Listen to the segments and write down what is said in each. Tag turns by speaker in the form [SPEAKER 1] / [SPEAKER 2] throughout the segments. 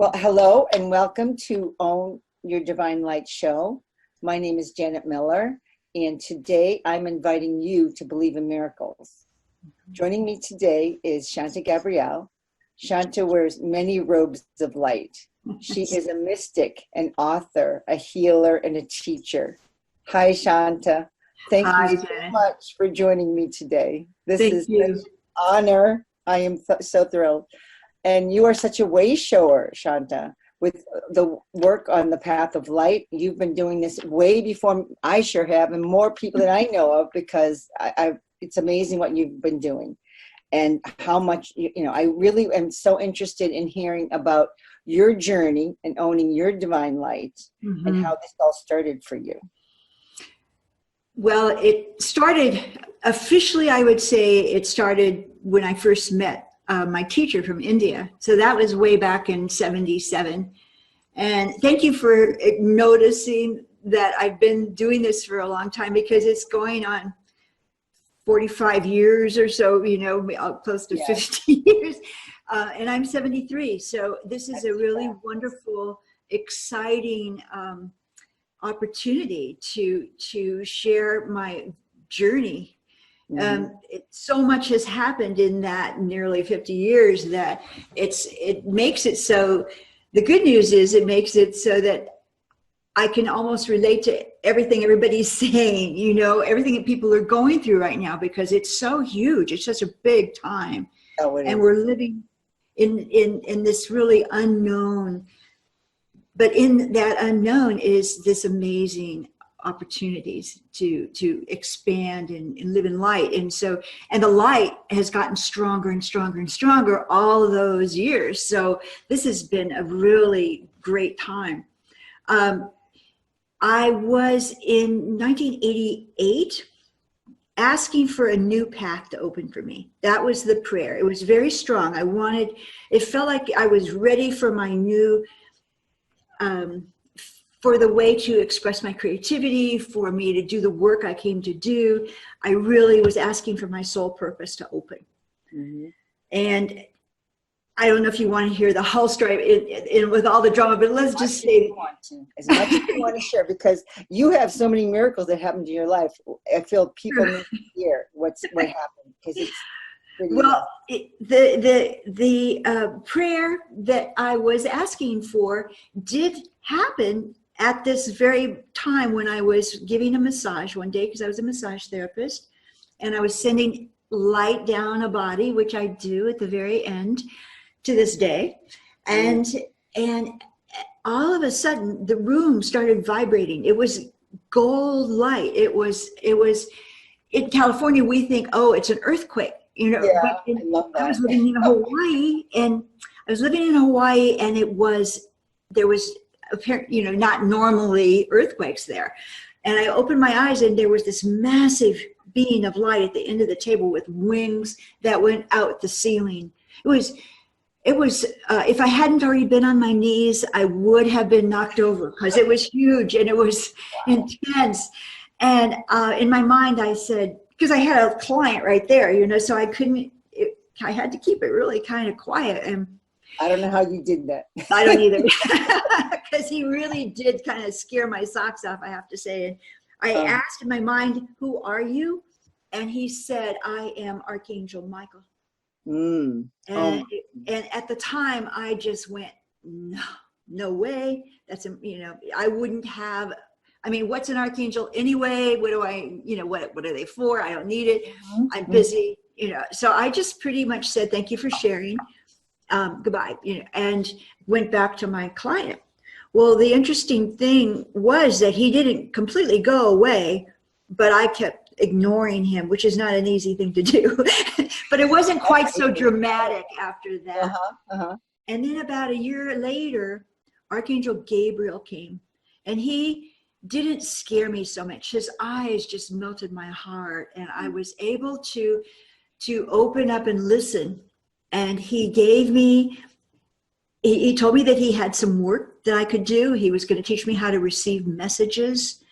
[SPEAKER 1] Well, hello and welcome to Own Your Divine Light show. My name is Janet Miller, and today I'm inviting you to believe in miracles. Joining me today is Shanta Gabriel. Shanta wears many robes of light. She is a mystic, an author, a healer, and a teacher. Hi, Shanta. Thank you so much for joining me today. This is such an honor. I am so thrilled. And you are such a way shower, Shanta, with the work on the path of light. You've been doing this way before I sure have, and more people that I know of, because it's amazing what you've been doing and how much, I really am so interested in hearing about your journey and owning your divine light and how this all started for you.
[SPEAKER 2] Well, it started officially, I would say it started when I first met my teacher from India. So that was way back in '77. And thank you for noticing that I've been doing this for a long time, because it's going on 45 years or so, close to 50 years. And I'm 73. So this is a really wonderful, exciting opportunity to share my journey. So much has happened in that nearly 50 years that it makes it so. The good news is it makes it so that I can almost relate to everything everybody's saying, everything that people are going through right now, because it's so huge. It's such a big time. And we're living in this really unknown, but in that unknown is this amazing opportunities to expand and live in light. And the light has gotten stronger and stronger and stronger all those years. So this has been a really great time. I was in 1988 asking for a new path to open for me. That was the prayer. It was very strong. It felt like I was ready for my new, for the way to express my creativity, for me to do the work I came to do. I really was asking for my soul purpose to open. And I don't know if you want to hear the whole story in with all the drama, but let's just say
[SPEAKER 1] as much as you want to share, because you have so many miracles that happened in your life. I feel people need to hear what happened, because it's
[SPEAKER 2] well, the prayer that I was asking for did happen at this very time when I was giving a massage one day, because I was a massage therapist, and I was sending light down a body, which I do at the very end to this day. And all of a sudden the room started vibrating. It was gold light. It was in California, we think, oh, it's an earthquake, but
[SPEAKER 1] I love that.
[SPEAKER 2] I was living in Hawaii, and there was apparently, not normally earthquakes there. And I opened my eyes, and there was this massive being of light at the end of the table with wings that went out the ceiling. It was if I hadn't already been on my knees, I would have been knocked over, because it was huge and it was intense. And in my mind, I said, because I had a client right there, so I I had to keep it really kind of quiet. And
[SPEAKER 1] I don't know how you did that.
[SPEAKER 2] I don't either, because he really did kind of scare my socks off, I have to say. And I asked in my mind, "Who are you?" And he said, "I am Archangel Michael." And at the time, I just went, no way. That's I wouldn't have. I mean, what's an archangel anyway? What do I? What are they for? I don't need it. I'm busy. So I just pretty much said, "Thank you for sharing. Goodbye." And went back to my client. Well, the interesting thing was that he didn't completely go away, but I kept ignoring him, which is not an easy thing to do. But it wasn't quite so dramatic after that. And then about a year later, Archangel Gabriel came, and he didn't scare me so much. His eyes just melted my heart, and I was able to open up and listen. And he gave me, he told me that he had some work that I could do. He was going to teach me how to receive messages.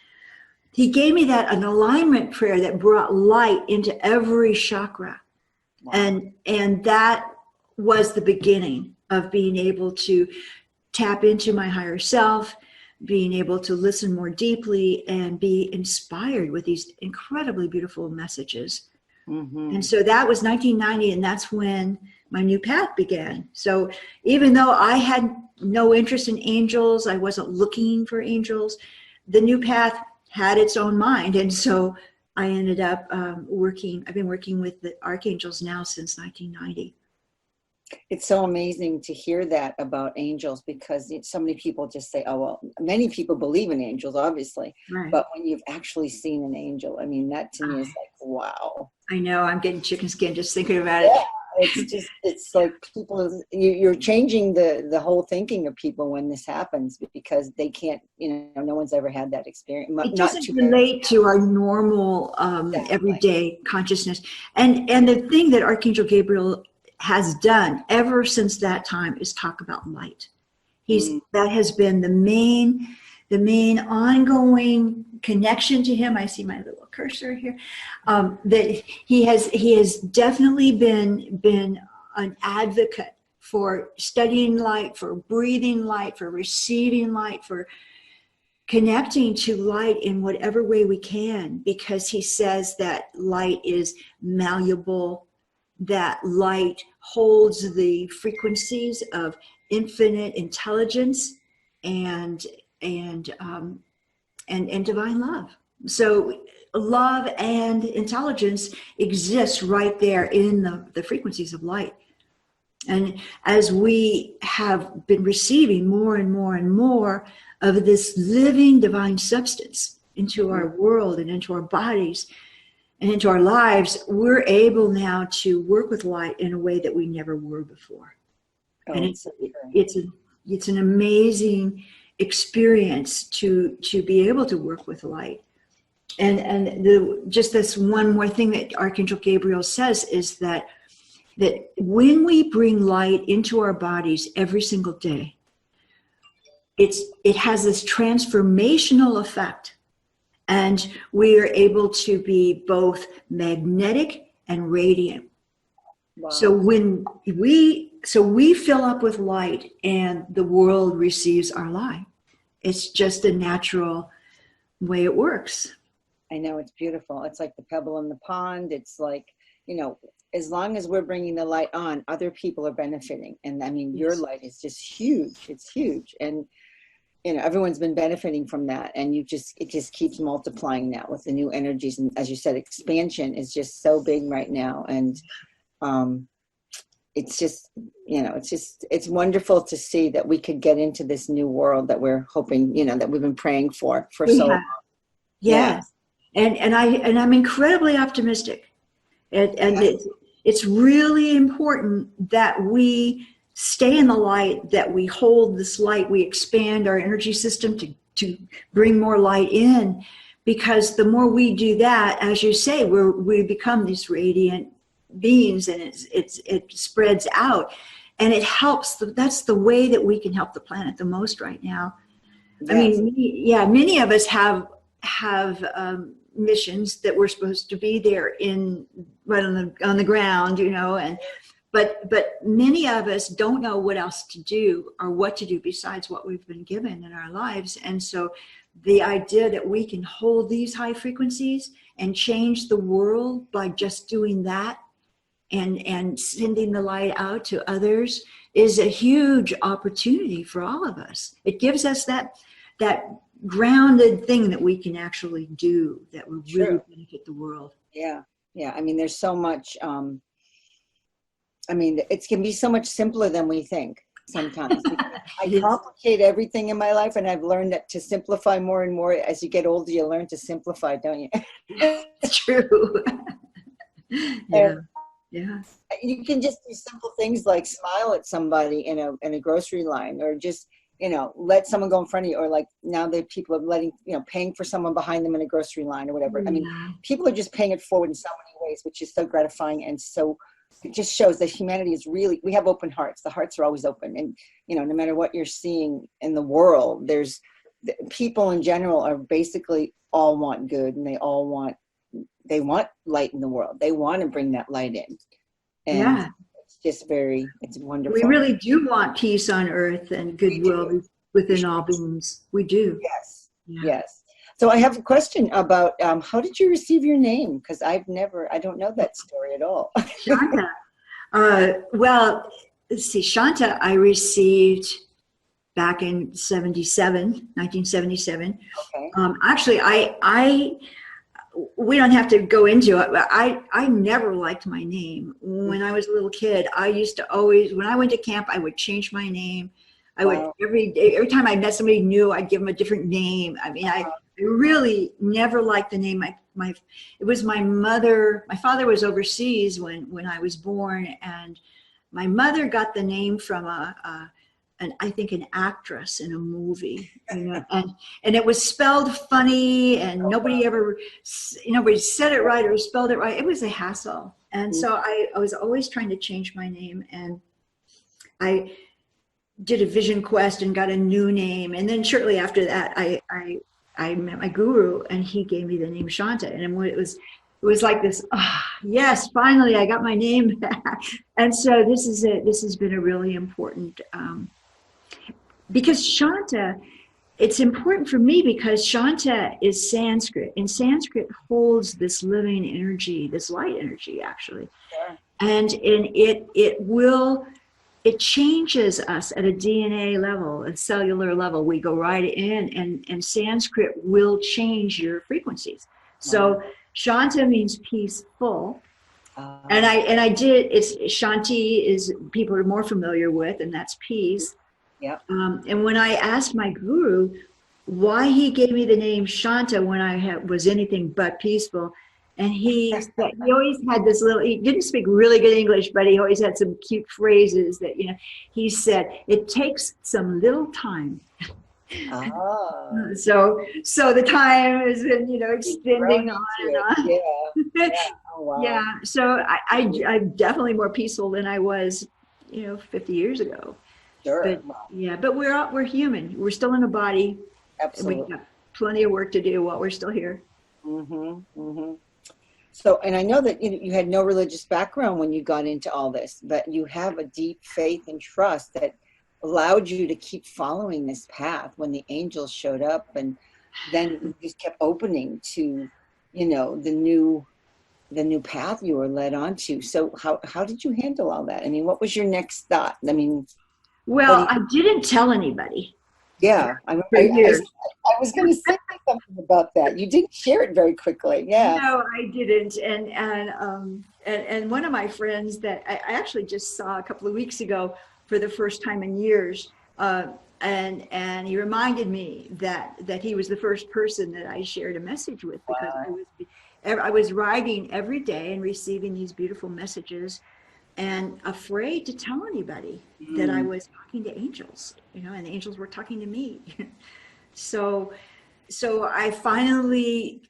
[SPEAKER 2] He gave me an alignment prayer that brought light into every chakra. Wow. And that was the beginning of being able to tap into my higher self, being able to listen more deeply and be inspired with these incredibly beautiful messages. And so that was 1990, and that's when my new path began. So even though I had no interest in angels, I wasn't looking for angels, the new path had its own mind. And so I ended up I've been working with the Archangels now since 1990.
[SPEAKER 1] It's so amazing to hear that about angels, because so many people just say, oh, well, many people believe in angels, obviously.
[SPEAKER 2] Right.
[SPEAKER 1] But when you've actually seen an angel, I mean, that to me is like, wow.
[SPEAKER 2] I know, I'm getting chicken skin just thinking about it.
[SPEAKER 1] It's like people, you're changing the whole thinking of people when this happens, because they can't, no one's ever had that experience.
[SPEAKER 2] It doesn't relate to our normal everyday consciousness. And the thing that Archangel Gabriel has done ever since that time is talk about light. That has been the main ongoing connection to him. I see my little cursor here. That he has definitely been an advocate for studying light, for breathing light, for receiving light, for connecting to light in whatever way we can, because he says that light is malleable, that light holds the frequencies of infinite intelligence and divine love. So love and intelligence exists right there in the frequencies of light. And as we have been receiving more and more and more of this living divine substance into our world and into our bodies and into our lives, we're able now to work with light in a way that we never were before. And it's an amazing experience to be able to work with light. And just this one more thing that Archangel Gabriel says is that when we bring light into our bodies every single day, it has this transformational effect. And we are able to be both magnetic and radiant. Wow. So we fill up with light and the world receives our light. It's just a natural way it works.
[SPEAKER 1] I know, it's beautiful. It's like the pebble in the pond. It's like, as long as we're bringing the light on, other people are benefiting. And I mean, your light is just huge. It's huge. And everyone's been benefiting from that, and it just keeps multiplying now with the new energies. And as you said, expansion is just so big right now. And it's just, it's wonderful to see that we could get into this new world that we're hoping, that we've been praying for so long.
[SPEAKER 2] Yes. Yeah. And I'm incredibly optimistic. And it's really important that we stay in the light, that we hold this light, we expand our energy system to bring more light in, because the more we do that, as you say, we become these radiant beings, and it spreads out, and it helps. That's the way that we can help the planet the most right now. Yes. I mean, many of us have missions that we're supposed to be there right on the ground, But many of us don't know what else to do or what to do besides what we've been given in our lives. And so the idea that we can hold these high frequencies and change the world by just doing that and sending the light out to others is a huge opportunity for all of us. It gives us that grounded thing that we can actually do that will really benefit the world.
[SPEAKER 1] Yeah. I mean, there's so much... it can be so much simpler than we think sometimes. I complicate everything in my life, and I've learned that to simplify more and more. As you get older, you learn to simplify, don't you?
[SPEAKER 2] It's true. Yeah.
[SPEAKER 1] You can just do simple things like smile at somebody in a grocery line, or just, let someone go in front of you, or like now that people are paying for someone behind them in a grocery line or whatever.
[SPEAKER 2] Yeah.
[SPEAKER 1] I mean, people are just paying it forward in so many ways, which is so gratifying, and so it just shows that humanity is really, we have open hearts. The hearts are always open. And, no matter what you're seeing in the world, people in general are basically all want good, and they want light in the world. They want to bring that light in. And just it's wonderful.
[SPEAKER 2] We really do want peace on earth and goodwill within all beings. We do.
[SPEAKER 1] Yes.
[SPEAKER 2] Yeah.
[SPEAKER 1] Yes. So I have a question about how did you receive your name? Because I don't know that story at all.
[SPEAKER 2] Shanta. Well, let's see, Shanta I received back in 1977.
[SPEAKER 1] Okay.
[SPEAKER 2] Actually, we don't have to go into it, but I never liked my name. When I was a little kid, I used to always, when I went to camp, I would change my name. I would every time I met somebody new, I'd give them a different name. I mean, I really never liked the name. It was my mother. My father was overseas when I was born, and my mother got the name from I think an actress in a movie, and it was spelled funny, and nobody said it right or spelled it right. It was a hassle, and so I was always trying to change my name, and I did a vision quest and got a new name, and then shortly after that, I met my guru, and he gave me the name Shanta, and it was like this. Yes, finally I got my name back, and so this has been a really important. Because Shanta, it's important for me because Shanta is Sanskrit, and Sanskrit holds this living energy, this light energy, actually.
[SPEAKER 1] Sure.
[SPEAKER 2] And it changes us at a DNA level, a cellular level. We go right in, and Sanskrit will change your frequencies. So Shanta means peaceful. And I did, Shanti is people are more familiar with, and that's peace.
[SPEAKER 1] Yeah.
[SPEAKER 2] And when I asked my guru why he gave me the name Shanta when I was anything but peaceful, and he always had this little, he didn't speak really good English, but he always had some cute phrases that, he said, it takes some little time.
[SPEAKER 1] Oh.
[SPEAKER 2] So the time is, extending on and on.
[SPEAKER 1] Yeah. Oh, wow.
[SPEAKER 2] Yeah. So I'm definitely more peaceful than I was, 50 years ago.
[SPEAKER 1] Sure.
[SPEAKER 2] But we're human. We're still in a body.
[SPEAKER 1] Absolutely.
[SPEAKER 2] We've got plenty of work to do while we're still here.
[SPEAKER 1] Mm-hmm. Mm-hmm. So, and I know that you had no religious background when you got into all this, but you have a deep faith and trust that allowed you to keep following this path when the angels showed up, and then you just kept opening to, the new path you were led onto. So how did you handle all that? I mean, what was your next thought? I mean,
[SPEAKER 2] well, I didn't tell anybody.
[SPEAKER 1] Yeah, I was going to say something about that. You didn't share it very quickly. Yeah.
[SPEAKER 2] No, I didn't. And one of my friends that I actually just saw a couple of weeks ago for the first time in years, and he reminded me that he was the first person that I shared a message with, because I was writing every day and receiving these beautiful messages, and afraid to tell anybody that I was talking to angels, and the angels were talking to me. So I finally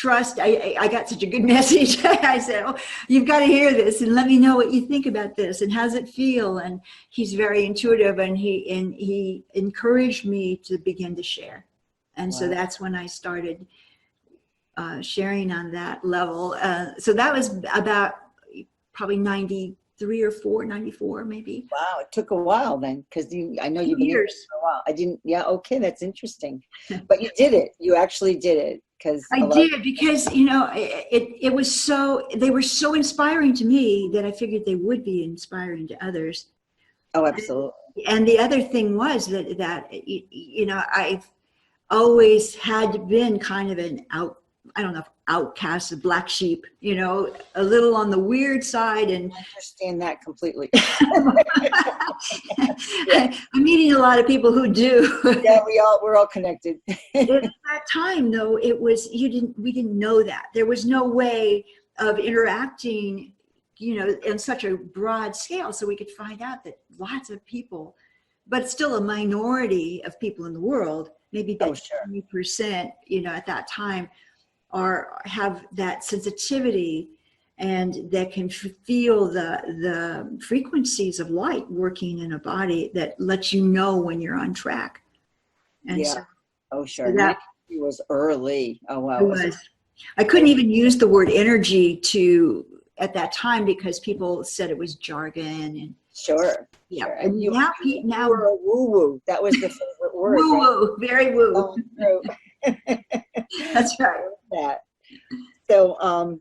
[SPEAKER 2] I got such a good message. I said, oh, you've got to hear this and let me know what you think about this and how's it feel? And he's very intuitive, and he encouraged me to begin to share. And so that's when I started sharing on that level. So that was about probably 94 maybe.
[SPEAKER 1] Wow, it took a while then, because I know you've been here for a while. I didn't. Yeah, okay, that's interesting. But you did it. You actually did it. Because
[SPEAKER 2] it was they were so inspiring to me that I figured they would be inspiring to others.
[SPEAKER 1] Oh, absolutely.
[SPEAKER 2] And the other thing was that I've always had been kind of an outcast, a black sheep, a little on the weird side. And
[SPEAKER 1] I understand that completely.
[SPEAKER 2] I'm meeting a lot of people who do.
[SPEAKER 1] Yeah, we're all connected.
[SPEAKER 2] At that time, though, we didn't know that. There was no way of interacting, in such a broad scale, so we could find out that lots of people, but still a minority of people in the world, maybe about 20%, at that time, have that sensitivity, and that can feel the frequencies of light working in a body that lets you know when you're on track. And
[SPEAKER 1] that was early. Oh wow.
[SPEAKER 2] It was. I couldn't even use the word energy to at that time because people said it was jargon and
[SPEAKER 1] Sure.
[SPEAKER 2] yeah.
[SPEAKER 1] Sure.
[SPEAKER 2] And
[SPEAKER 1] You
[SPEAKER 2] now
[SPEAKER 1] were a woo-woo. That was the favorite word.
[SPEAKER 2] woo
[SPEAKER 1] Right?
[SPEAKER 2] woo, very woo.
[SPEAKER 1] Oh,
[SPEAKER 2] That's right.
[SPEAKER 1] that. So,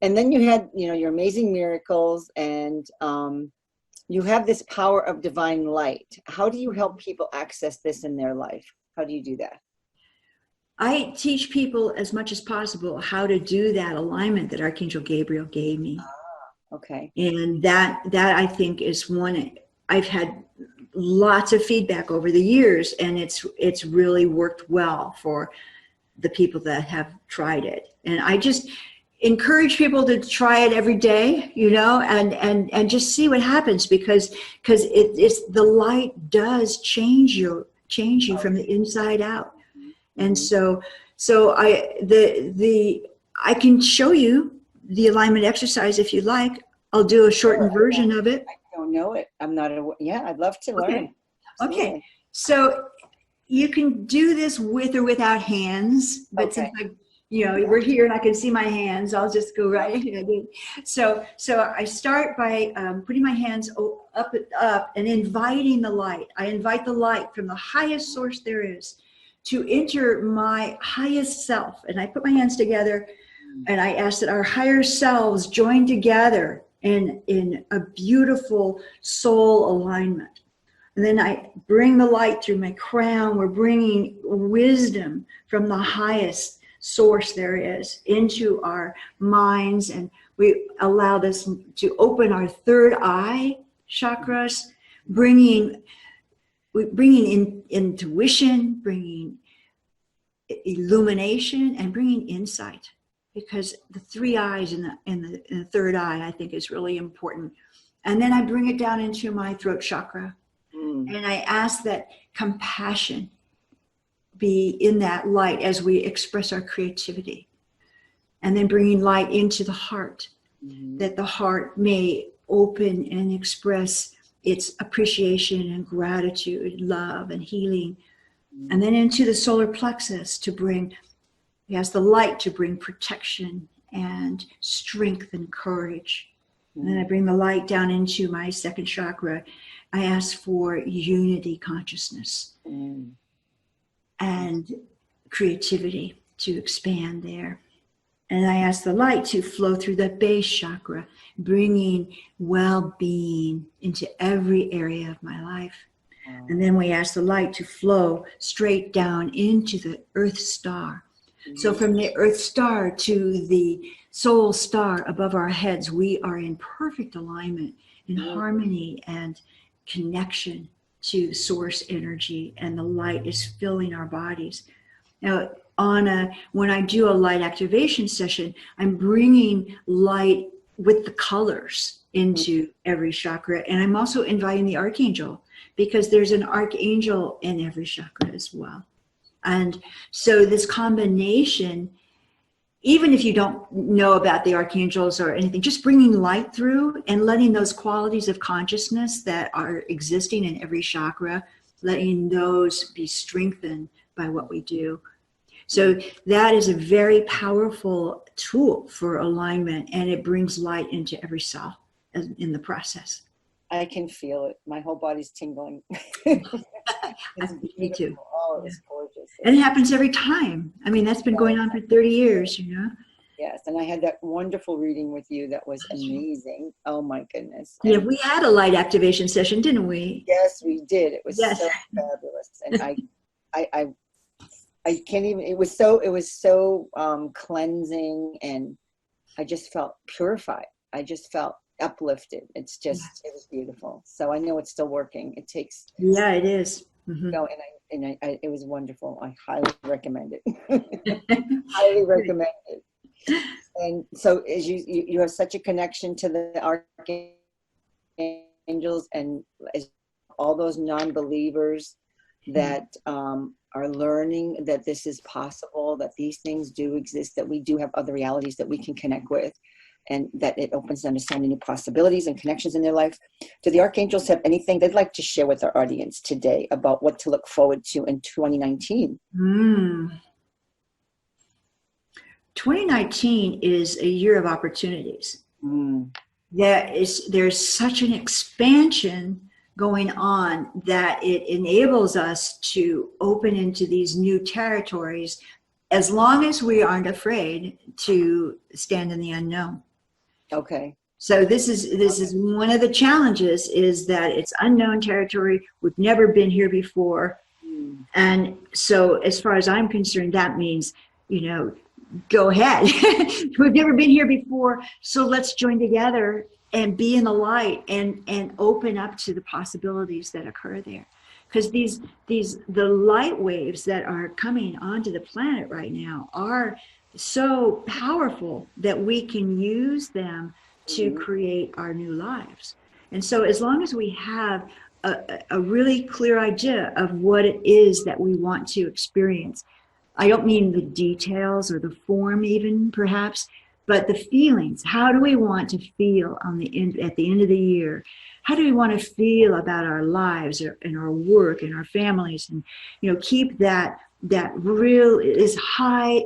[SPEAKER 1] and then you had, your amazing miracles, and you have this power of divine light. How do you help people access this in their life? How do you do that?
[SPEAKER 2] I teach people as much as possible how to do that alignment that Archangel Gabriel gave me.
[SPEAKER 1] Okay.
[SPEAKER 2] And that I think is one. I've had lots of feedback over the years, and it's really worked well for the people that have tried it. And I just encourage people to try it every day, and just see what happens, because it's the light does change you from the inside out. And so I can show you the alignment exercise if you like. I'll do a shortened version of it.
[SPEAKER 1] I don't know it. I'm not aware. Yeah, I'd love to learn.
[SPEAKER 2] Okay. So you can do this with or without hands, but since we're here and I can see my hands, I'll just go right ahead. So I start by putting my hands up and inviting the light. I invite the light from the highest source there is to enter my highest self. And I put my hands together and I ask that our higher selves join together in a beautiful soul alignment. And then I bring the light through my crown. We're bringing wisdom from the highest source there is into our minds. And we allow this to open our third eye chakras, bringing in intuition, bringing illumination, and bringing insight, because the three eyes in the third eye, I think, is really important. And then I bring it down into my throat chakra, and I ask that compassion be in that light as we express our creativity, and then bringing light into the heart, that the heart may open and express its appreciation and gratitude, love and healing. And then into the solar plexus we ask the light to bring protection and strength and courage. And then I bring the light down into my second chakra. I ask for unity consciousness and creativity to expand there. And I ask the light to flow through the base chakra, bringing well-being into every area of my life. And then we ask the light to flow straight down into the earth star. So from the earth star to the soul star above our heads, we are in perfect alignment, in harmony and connection to source energy, and the light is filling our bodies. Now, when I do a light activation session, I'm bringing light with the colors into every chakra, and I'm also inviting the archangel, because there's an archangel in every chakra as well. And so this combination, even if you don't know about the archangels or anything, just bringing light through and letting those qualities of consciousness that are existing in every chakra, letting those be strengthened by what we do. So that is a very powerful tool for alignment, and it brings light into every cell in the process.
[SPEAKER 1] I can feel it. My whole body's tingling.
[SPEAKER 2] Me too.
[SPEAKER 1] Oh, it's gorgeous.
[SPEAKER 2] And it happens every time. I mean, that's been going on for 30 years,
[SPEAKER 1] Yes, and I had that wonderful reading with you that was amazing. Oh my goodness.
[SPEAKER 2] Yeah, we had a light activation session, didn't we?
[SPEAKER 1] Yes, we did. It was so fabulous. And I can't even, it was so cleansing, and I just felt purified. I just felt uplifted. It was beautiful. So I know it's still working. It takes.
[SPEAKER 2] Yeah, it is.
[SPEAKER 1] It was wonderful. I highly recommend it. Highly recommend it. And so as you have such a connection to the archangels, and as all those non-believers that are learning that this is possible, that these things do exist, that we do have other realities that we can connect with, and that it opens them to so many new possibilities and connections in their life. Do the archangels have anything they'd like to share with our audience today about what to look forward to in 2019?
[SPEAKER 2] 2019 is a year of opportunities. there's such an expansion going on that it enables us to open into these new territories as long as we aren't afraid to stand in the unknown.
[SPEAKER 1] Okay.
[SPEAKER 2] So this is one of the challenges, is that it's unknown territory. We've never been here before. And so as far as I'm concerned, that means, go ahead. We've never been here before. So let's join together and be in the light and open up to the possibilities that occur there. Because the light waves that are coming onto the planet right now are so powerful that we can use them to create our new lives. And so as long as we have a really clear idea of what it is that we want to experience, I don't mean the details or the form even perhaps, but the feelings. How do we want to feel at the end of the year? How do we want to feel about our lives and our work and our families, and keep that real is high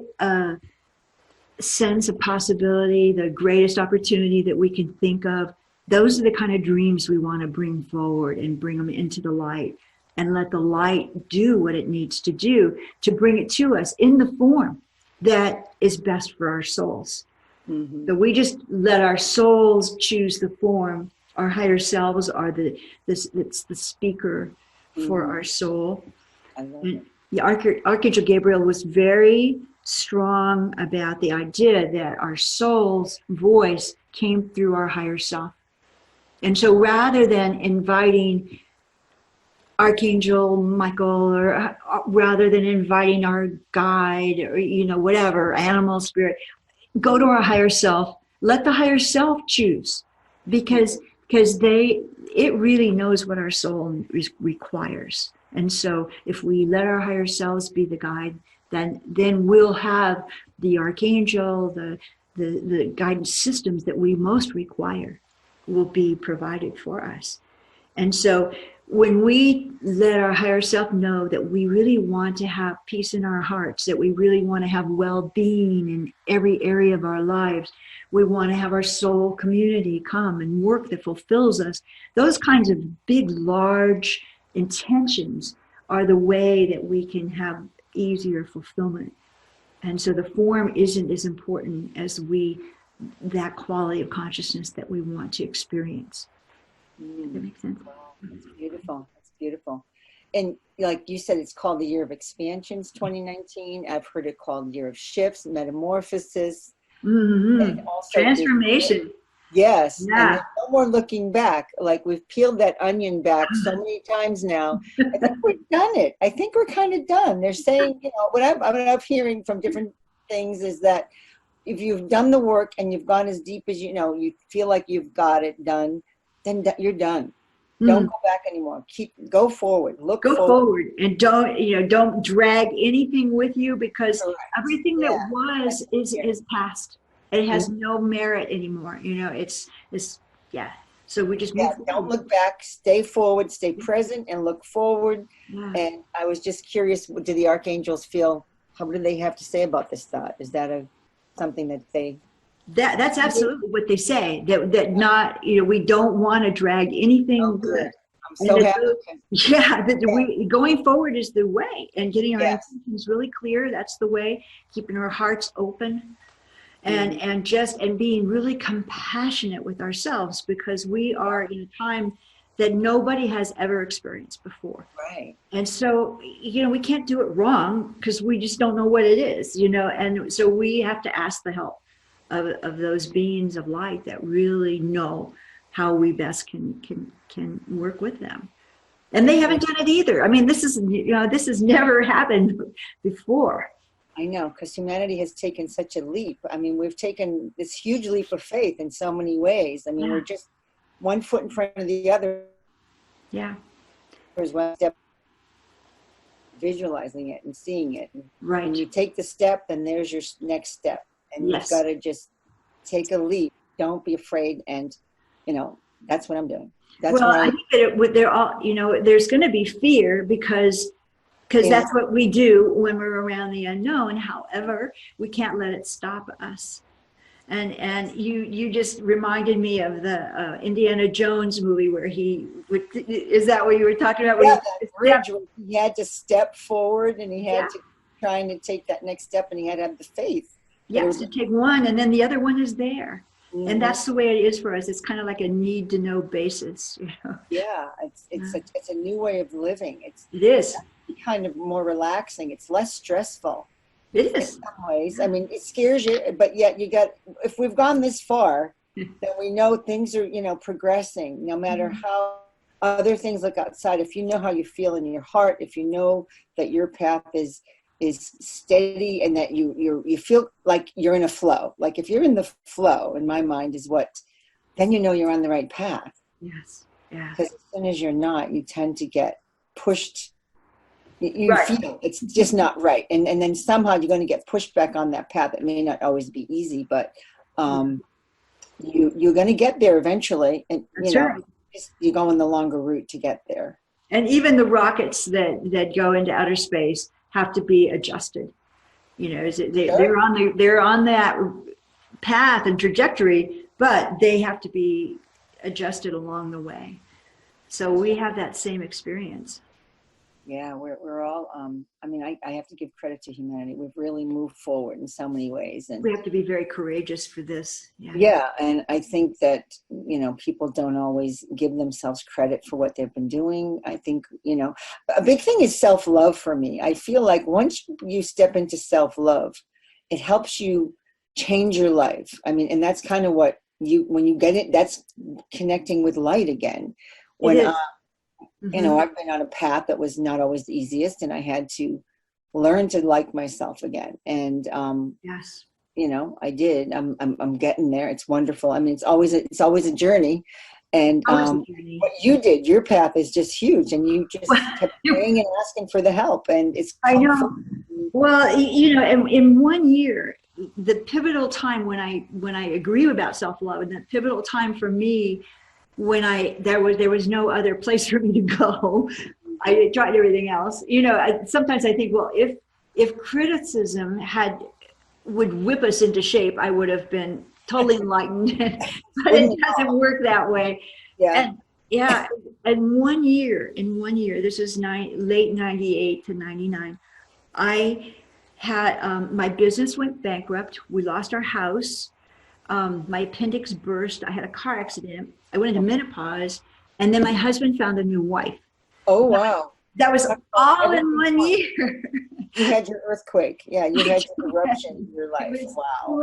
[SPEAKER 2] sense of possibility, the greatest opportunity that we can think of. Those are the kind of dreams we want to bring forward and bring them into the light, and let the light do what it needs to do to bring it to us in the form that is best for our souls. So we just let our souls choose the form. Our higher selves are it's the speaker for our soul. And the Archangel Gabriel was very strong about the idea that our soul's voice came through our higher self. And so rather than inviting Archangel Michael, or rather than inviting our guide, or whatever, animal spirit, go to our higher self. Let the higher self choose, because it really knows what our soul requires. And so if we let our higher selves be the guide, then we'll have the archangel, the guidance systems that we most require will be provided for us. And so when we let our higher self know that we really want to have peace in our hearts, that we really want to have well-being in every area of our lives, we want to have our soul community come and work that fulfills us, those kinds of big, large intentions are the way that we can have easier fulfillment. And so the form isn't as important as that quality of consciousness that we want to experience. Does that make sense?
[SPEAKER 1] That's beautiful. That's beautiful. And like you said, it's called the year of expansions, 2019. I've heard it called year of shifts, metamorphosis, and also
[SPEAKER 2] transformation.
[SPEAKER 1] Yes.
[SPEAKER 2] Yeah.
[SPEAKER 1] And there's no more looking back. Like, we've peeled that onion back so many times now. I think we've done it. I think we're kind of done. They're saying, what I'm hearing from different things is that if you've done the work and you've gone as deep as you feel like you've got it done, then you're done. Don't go back anymore. Go forward. Go
[SPEAKER 2] forward, and don't drag anything with you, because everything that was is past. It has no merit anymore. It's So we just move forward.
[SPEAKER 1] Don't look back. Stay forward. Stay present, and look forward. Yeah. And I was just curious, do the archangels feel? What do they have to say about this thought? Is that something that they?
[SPEAKER 2] That's absolutely what they say. That not we don't want to drag anything.
[SPEAKER 1] Oh, good. I'm so happy.
[SPEAKER 2] Going forward is the way, and getting our intentions really clear. That's the way. Keeping our hearts open, and being really compassionate with ourselves, because we are in a time that nobody has ever experienced before.
[SPEAKER 1] Right.
[SPEAKER 2] And so we can't do it wrong, because we just don't know what it is. And so we have to ask the help of those beings of light that really know how we best can work with them. And they haven't done it either. I mean, this has never happened before.
[SPEAKER 1] I know, because humanity has taken such a leap. I mean, we've taken this huge leap of faith in so many ways. I mean, we're just one foot in front of the other.
[SPEAKER 2] Yeah.
[SPEAKER 1] There's one step, visualizing it and seeing it.
[SPEAKER 2] Right.
[SPEAKER 1] And you take the step, then there's your next step. And you've got to just take a leap. Don't be afraid. And, that's what I'm doing.
[SPEAKER 2] I think that they're all, there's going to be fear, because that's what we do when we're around the unknown. However, we can't let it stop us. And you just reminded me of the Indiana Jones movie where he would, is that what you were talking about?
[SPEAKER 1] Yeah, that bridge where he had to step forward and he had to trying to take that next step and he had to have the faith.
[SPEAKER 2] Yes, to take one and then the other one is there.
[SPEAKER 1] Mm-hmm.
[SPEAKER 2] And that's the way it is for us. It's kind of like a need to know basis. You know?
[SPEAKER 1] Yeah, it's a new way of living.
[SPEAKER 2] It is
[SPEAKER 1] kind of more relaxing. It's less stressful.
[SPEAKER 2] It is.
[SPEAKER 1] In some ways. I mean, it scares you, but yet if we've gone this far, then we know things are, progressing, no matter how other things look outside. If you know how you feel in your heart, if you know that your path is steady and that you feel like you're in a flow. Like if you're in the flow, in my mind then you know you're on the right path.
[SPEAKER 2] Yes. Yeah.
[SPEAKER 1] Because as soon as you're not, you tend to get pushed. You feel it's just not right. And then somehow you're going to get pushed back on that path. It may not always be easy, but you're going to get there eventually. And you're going the longer route to get there.
[SPEAKER 2] And even the rockets that go into outer space have to be adjusted. They're on that path and trajectory, but they have to be adjusted along the way. So we have that same experience.
[SPEAKER 1] Yeah, we're all, I have to give credit to humanity. We've really moved forward in so many ways. And
[SPEAKER 2] we have to be very courageous for this.
[SPEAKER 1] Yeah, and I think that, people don't always give themselves credit for what they've been doing. I think, a big thing is self-love for me. I feel like once you step into self-love, it helps you change your life. I mean, and that's kind of what when you get it, that's connecting with light again. When I've been on a path that was not always the easiest, and I had to learn to like myself again. And
[SPEAKER 2] yes,
[SPEAKER 1] I did. I'm getting there. It's wonderful. I mean, it's always a journey. And what you did, your path is just huge, and you just kept praying and asking for the help, and it's. I know.
[SPEAKER 2] Well, in 1 year, the pivotal time when I agree about self-love, and the pivotal time for me. When there was no other place for me to go, I tried everything else. Sometimes I think, well, if criticism would whip us into shape, I would have been totally enlightened. But it doesn't work that way. Yeah. And 1 year, this is late 98 to 99, I had my business went bankrupt. We lost our house. My appendix burst. I had a car accident. I went into menopause, and then my husband found a new wife.
[SPEAKER 1] Oh, wow.
[SPEAKER 2] That was all in 1 year.
[SPEAKER 1] You had your earthquake. Yeah, you had your eruption in your life. Wow.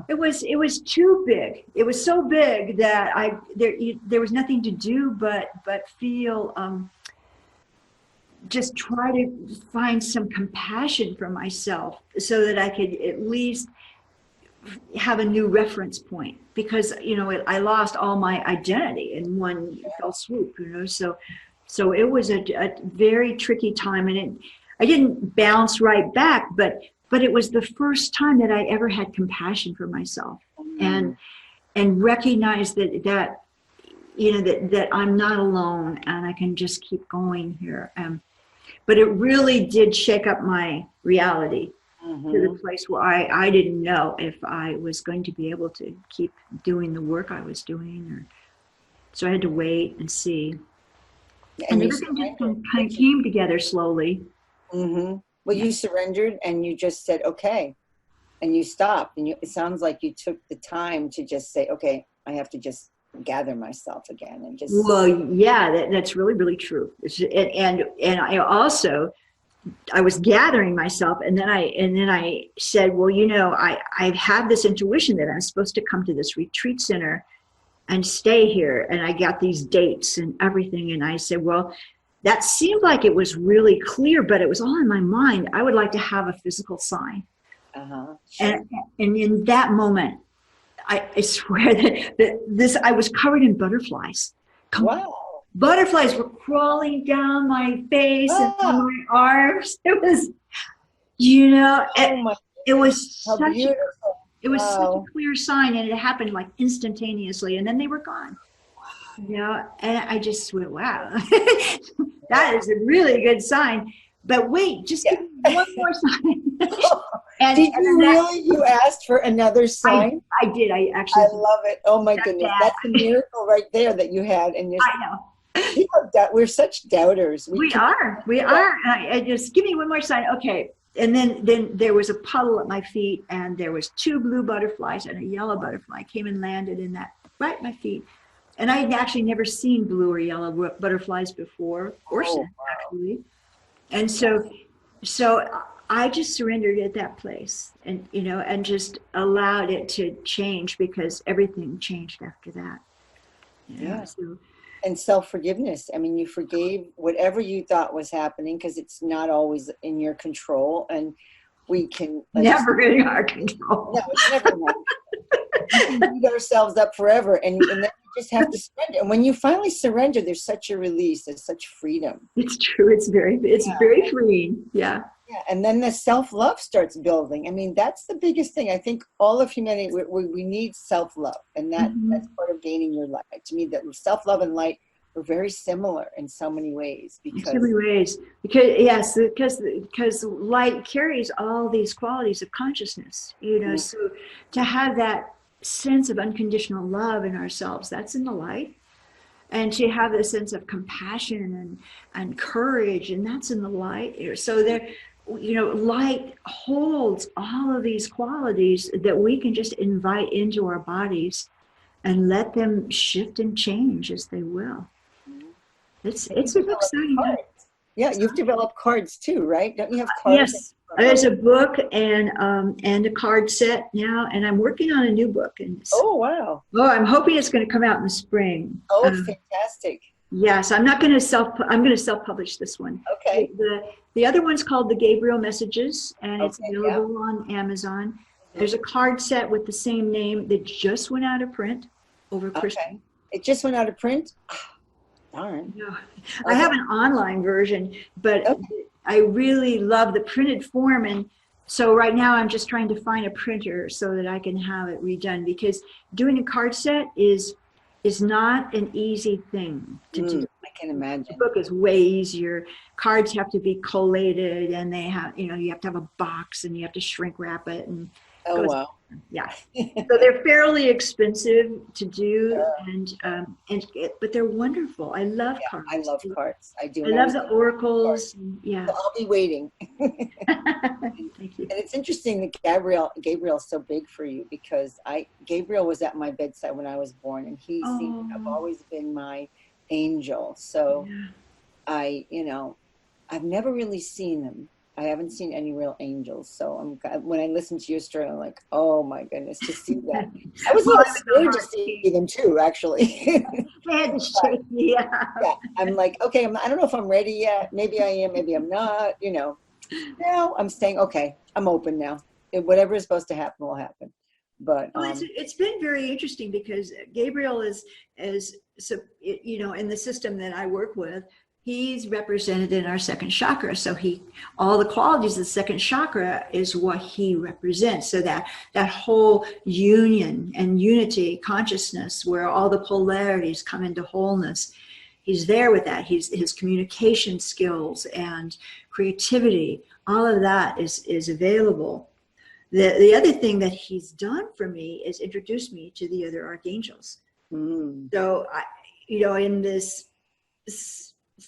[SPEAKER 2] It was too big. It was so big that there was nothing to do but feel, just try to find some compassion for myself so that I could at least have a new reference point, because I lost all my identity in one fell swoop. So it was a very tricky time, and I didn't bounce right back, but it was the first time that I ever had compassion for myself, and recognized that I'm not alone, and I can just keep going here. But it really did shake up my reality. To the place where I didn't know if I was going to be able to keep doing the work I was doing, so I had to wait and see. And everything just kind of came together slowly.
[SPEAKER 1] Mm-hmm. Well, you surrendered and you just said, okay, and you stopped. And it sounds like you took the time to just say, okay, I have to just gather myself again and just.
[SPEAKER 2] Well, yeah, that's really, really true. And I also. I was gathering myself, and then I said, well, I have this intuition that I'm supposed to come to this retreat center and stay here, and I got these dates and everything, and I said, well, that seemed like it was really clear, but it was all in my mind. I would like to have a physical sign.
[SPEAKER 1] Sure.
[SPEAKER 2] And in that moment, I swear that I was covered in butterflies.
[SPEAKER 1] Wow.
[SPEAKER 2] Butterflies were crawling down my face and on my arms. It was, it was such a clear sign, and it happened like instantaneously, and then they were gone. And I just went, wow, that is a really good sign. But wait, just give me one more sign.
[SPEAKER 1] You asked for another sign?
[SPEAKER 2] I did. I actually did.
[SPEAKER 1] Love it. Oh my goodness. That's a miracle right there that you had. And
[SPEAKER 2] I know.
[SPEAKER 1] We're such doubters.
[SPEAKER 2] We are. I just give me one more sign. Okay. And then there was a puddle at my feet, and there was 2 blue butterflies and a yellow butterfly came and landed in that right at my feet. And I had actually never seen blue or yellow butterflies before, or since, actually. And so I just surrendered at that place, and and just allowed it to change, because everything changed after that. So,
[SPEAKER 1] and self-forgiveness. I mean, you forgave whatever you thought was happening, because it's not always in your control, and we can
[SPEAKER 2] never in our control.
[SPEAKER 1] No, it's never. We can beat ourselves up forever, and then you just have to surrender. And when you finally surrender, there's such a release. There's such freedom.
[SPEAKER 2] It's true. It's very freeing. Yeah.
[SPEAKER 1] Yeah, and then the self-love starts building. I mean, that's the biggest thing. I think all of humanity, we need self-love, and that's part of gaining your light. To me, that self-love and light are very similar in so many ways. Because light carries all these qualities of consciousness. So to have that sense of unconditional love in ourselves, that's in the light. And to have the sense of compassion and courage, and that's in the light. So there, light holds all of these qualities that we can just invite into our bodies and let them shift and change as they will. It's exciting. Yeah, you've developed cards too, right? Don't you have cards?
[SPEAKER 2] Yes, there's a book and a card set now, and I'm working on a new book. And
[SPEAKER 1] oh wow!
[SPEAKER 2] Oh, I'm hoping it's going to come out in the spring.
[SPEAKER 1] Oh, fantastic!
[SPEAKER 2] Yes, I'm going to self-publish this one.
[SPEAKER 1] Okay.
[SPEAKER 2] The other one's called The Gabriel Messages, and it's available on Amazon. There's a card set with the same name that just went out of print over Christmas.
[SPEAKER 1] Okay. It just went out of print? Darn.
[SPEAKER 2] No. I have an online version, but I really love the printed form. And so right now I'm just trying to find a printer so that I can have it redone, because doing a card set is not an easy thing to do.
[SPEAKER 1] I can imagine.
[SPEAKER 2] The book is way easier. Cards have to be collated, and they have, you have to have a box, and you have to shrink wrap it. And
[SPEAKER 1] wow.
[SPEAKER 2] Yeah. So they're fairly expensive to do, but they're wonderful. I love cards.
[SPEAKER 1] I love cards. I do.
[SPEAKER 2] I love the oracles. Yeah.
[SPEAKER 1] So I'll be waiting.
[SPEAKER 2] Thank you.
[SPEAKER 1] And it's interesting that Gabriel's so big for you, because Gabriel was at my bedside when I was born, and he seemed to have always been my angel. So I've never really seen him. I haven't seen any real angels. So when I listen to your story, I'm like, oh my goodness, to see that. I was a little scared to see them too, actually. Yeah. I'm like, okay, I don't know if I'm ready yet. Maybe I am, maybe I'm not, Now I'm saying, okay, I'm open now. Whatever is supposed to happen will happen. But
[SPEAKER 2] it's been very interesting, because Gabriel is in the system that I work with, he's represented in our second chakra. So all the qualities of the second chakra is what he represents. So that whole union and unity consciousness, where all the polarities come into wholeness, he's there with that. His communication skills and creativity, all of that is available. The other thing that he's done for me is introduce me to the other archangels. So in this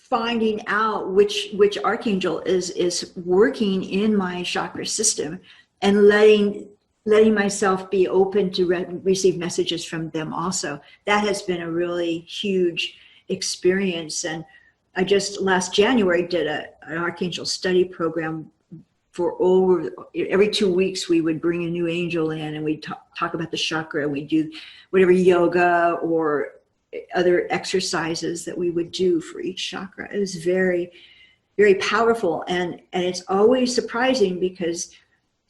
[SPEAKER 2] finding out which archangel is working in my chakra system, and letting myself be open to receive messages from them also, that has been a really huge experience. And I just last January did an archangel study program for every 2 weeks. We would bring a new angel in, and we'd talk about the chakra, and we'd do whatever yoga or other exercises that we would do for each chakra. It was very, very powerful. And it's always surprising, because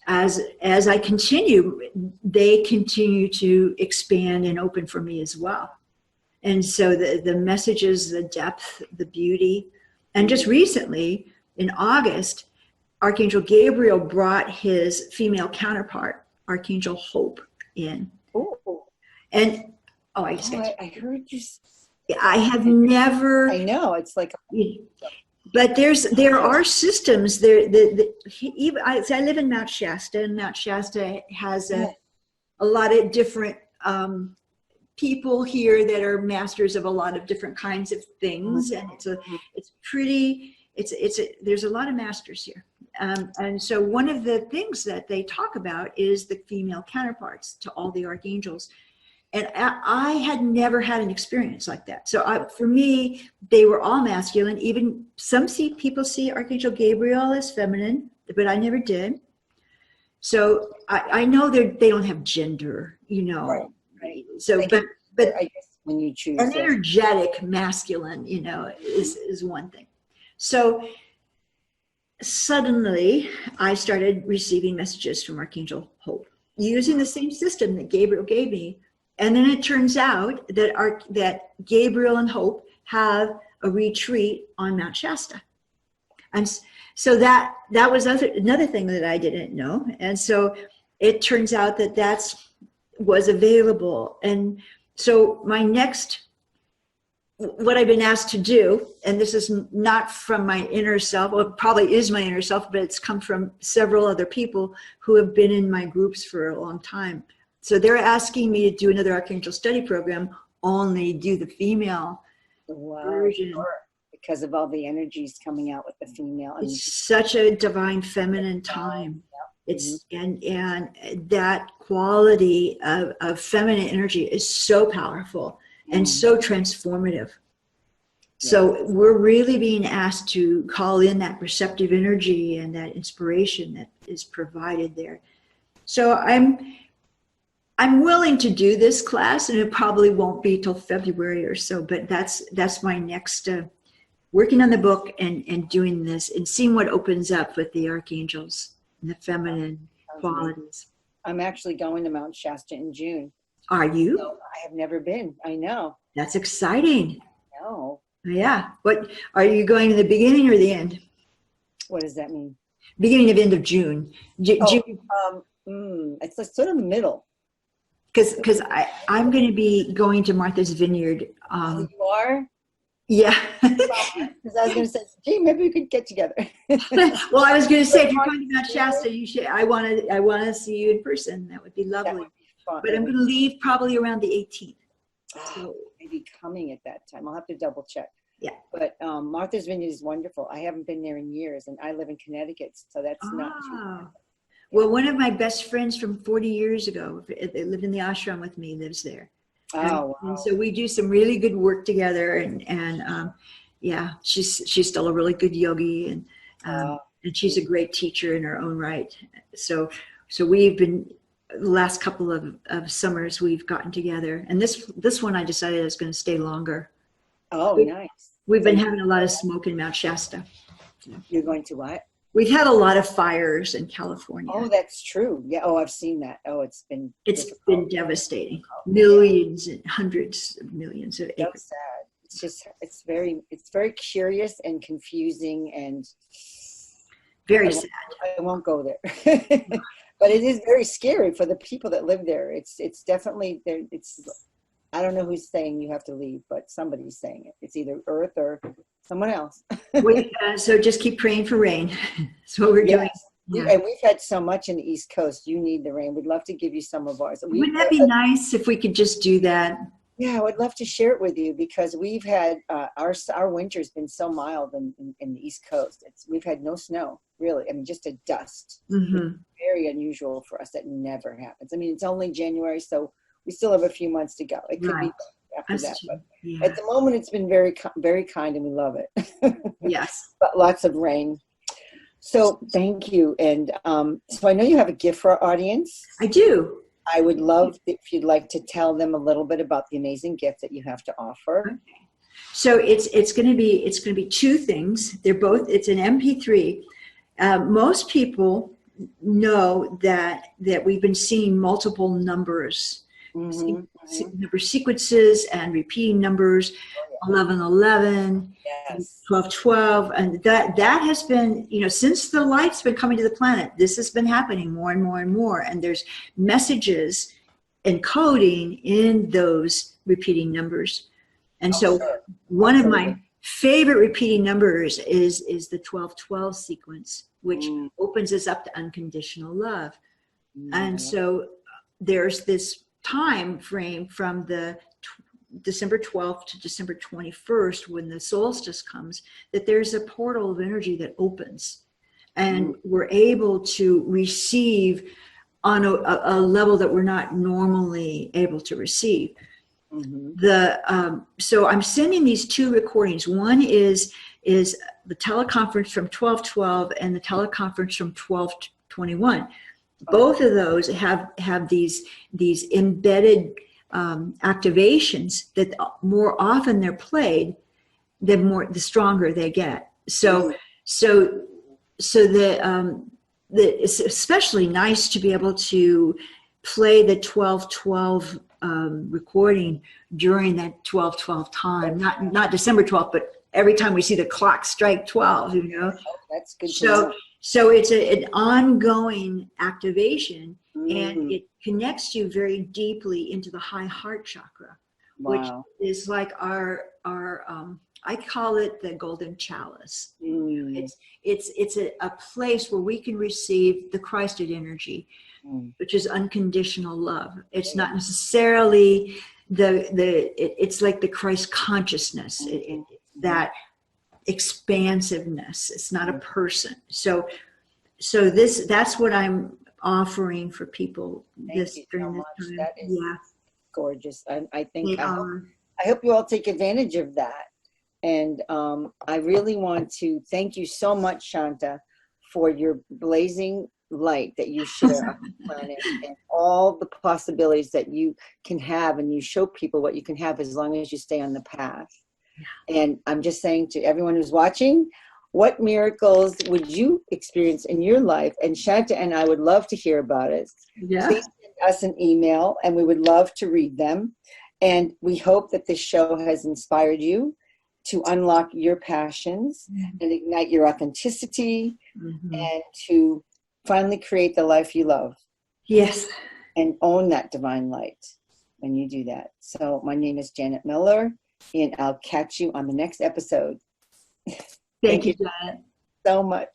[SPEAKER 2] as I continue, they continue to expand and open for me as well. And so the messages, the depth, the beauty. And just recently in August, Archangel Gabriel brought his female counterpart, Archangel Hope, in.
[SPEAKER 1] Oh.
[SPEAKER 2] And
[SPEAKER 1] I heard you.
[SPEAKER 2] I have never.
[SPEAKER 1] I know, it's like.
[SPEAKER 2] But there are systems there. Even I live in Mount Shasta, and Mount Shasta has a lot of different people here that are masters of a lot of different kinds of things, and there's a lot of masters here. And so one of the things that they talk about is the female counterparts to all the archangels. And I had never had an experience like that. So for me, they were all masculine. Even some people see Archangel Gabriel as feminine, but I never did. So I know they don't have gender, you know.
[SPEAKER 1] Right.
[SPEAKER 2] So, but
[SPEAKER 1] I guess when you choose
[SPEAKER 2] an energetic masculine, you know, is one thing. So suddenly I started receiving messages from Archangel Hope using the same system that Gabriel gave me. And then it turns out that Gabriel and Hope have a retreat on Mount Shasta. And so that was another thing that I didn't know. And so it turns out that was available. And so what I've been asked to do, and this is not from my inner self, well, it probably is my inner self, but it's come from several other people who have been in my groups for a long time. So they're asking me to do another Archangel study program, only do the female version.
[SPEAKER 1] Sure. Because of all the energies coming out with the female.
[SPEAKER 2] It's such a divine feminine time. It's and that quality of feminine energy is so powerful and so transformative. So we're really being asked to call in that receptive energy and that inspiration that is provided there. So I'm willing to do this class, and it probably won't be till February or so, but that's my next working on the book and doing this and seeing what opens up with the archangels and the feminine qualities.
[SPEAKER 1] I'm actually going to Mount Shasta in June.
[SPEAKER 2] Are you?
[SPEAKER 1] So I have never been. I know.
[SPEAKER 2] That's exciting.
[SPEAKER 1] I know.
[SPEAKER 2] Yeah. What are you going to the beginning or the end?
[SPEAKER 1] What does that mean?
[SPEAKER 2] Beginning of end of June.
[SPEAKER 1] June. It's like sort of the middle.
[SPEAKER 2] Because I'm going to be going to Martha's Vineyard.
[SPEAKER 1] You are?
[SPEAKER 2] Yeah.
[SPEAKER 1] Because I was going to say, gee, maybe we could get together.
[SPEAKER 2] Well, I was going to say, if you're going to Mount Shasta, you should. I want to see you in person. That would be lovely. That would be fun. But I'm going to leave probably around the 18th.
[SPEAKER 1] So maybe coming at that time. I'll have to double check.
[SPEAKER 2] Yeah.
[SPEAKER 1] But Martha's Vineyard is wonderful. I haven't been there in years, and I live in Connecticut, so that's not too bad.
[SPEAKER 2] Well, one of my best friends from 40 years ago, they lived in the ashram with me, lives there.
[SPEAKER 1] Wow.
[SPEAKER 2] And so we do some really good work together, and yeah, she's still a really good yogi, and she's a great teacher in her own right. So we've been, the last couple of summers we've gotten together, and this one I decided I was going to stay longer.
[SPEAKER 1] Oh, nice.
[SPEAKER 2] We've been having a lot of smoke in Mount Shasta.
[SPEAKER 1] You're going to what?
[SPEAKER 2] We've had a lot of fires in California.
[SPEAKER 1] Oh, that's true. Yeah. Oh, I've seen that. Oh, it's been
[SPEAKER 2] devastating. Millions and hundreds of millions of acres.
[SPEAKER 1] So sad. It's very curious and confusing and
[SPEAKER 2] very sad.
[SPEAKER 1] I won't go there. But it is very scary for the people that live there. It's definitely there. I don't know who's saying you have to leave, but somebody's saying it. It's either Earth or someone else.
[SPEAKER 2] So just keep praying for rain. That's what we're doing.
[SPEAKER 1] Yeah. And we've had so much in the East Coast. You need the rain. We'd love to give you some of ours.
[SPEAKER 2] Wouldn't that be nice if we could just do that?
[SPEAKER 1] Yeah, I would love to share it with you because we've had our winter's been so mild in the East Coast. We've had no snow, really. I mean, just a dust.
[SPEAKER 2] Mm-hmm.
[SPEAKER 1] Very unusual for us. That never happens. I mean, it's only January, so we still have a few months to go. It could be after that. But at the moment, it's been very, very kind, and we love it.
[SPEAKER 2] Yes.
[SPEAKER 1] But lots of rain. So thank you. And so I know you have a gift for our audience.
[SPEAKER 2] I do.
[SPEAKER 1] I would love if you'd like to tell them a little bit about the amazing gift that you have to offer.
[SPEAKER 2] Okay. So it's going to be two things. It's an MP3. Most people know that we've been seeing multiple numbers.
[SPEAKER 1] Mm-hmm.
[SPEAKER 2] Number sequences and repeating numbers, 1111,
[SPEAKER 1] yes.
[SPEAKER 2] 1212, and that has been, since the light's been coming to the planet, this has been happening more and more and more, and there's messages encoding in those repeating numbers. And one of my favorite repeating numbers is the 1212 sequence, which opens us up to unconditional love. And so there's this time frame from the December 12th to December 21st, when the solstice comes, that there's a portal of energy that opens, and we're able to receive on a level that we're not normally able to receive. So I'm sending these two recordings. One is the teleconference from 1212 and the teleconference from 1221. Both of those have these embedded activations that more often they're played, the stronger they get. So it's especially nice to be able to play the 1212 recording during that 1212 time, not December 12th, but every time we see the clock strike 12, you know.
[SPEAKER 1] Oh, that's good to know.
[SPEAKER 2] So it's an ongoing activation, and it connects you very deeply into the high heart chakra, which is like our I call it the golden chalice. It's a place where we can receive the Christed energy, which is unconditional love. It's not necessarily it's like the Christ consciousness, that expansiveness. It's not a person. So that's what I'm offering for people during this time.
[SPEAKER 1] That is gorgeous. I think I hope you all take advantage of that. And I really want to thank you so much, Shanta, for your blazing light that you share on the planet, and all the possibilities that you can have, and you show people what you can have as long as you stay on the path. And I'm just saying to everyone who's watching, what miracles would you experience in your life? And Shanta and I would love to hear about it. Please send us an email, and we would love to read them. And we hope that this show has inspired you to unlock your passions and ignite your authenticity, and to finally create the life you love.
[SPEAKER 2] Yes.
[SPEAKER 1] And own that divine light when you do that. So my name is Janet Miller, and I'll catch you on the next episode.
[SPEAKER 2] Thank you, Janet.
[SPEAKER 1] So much.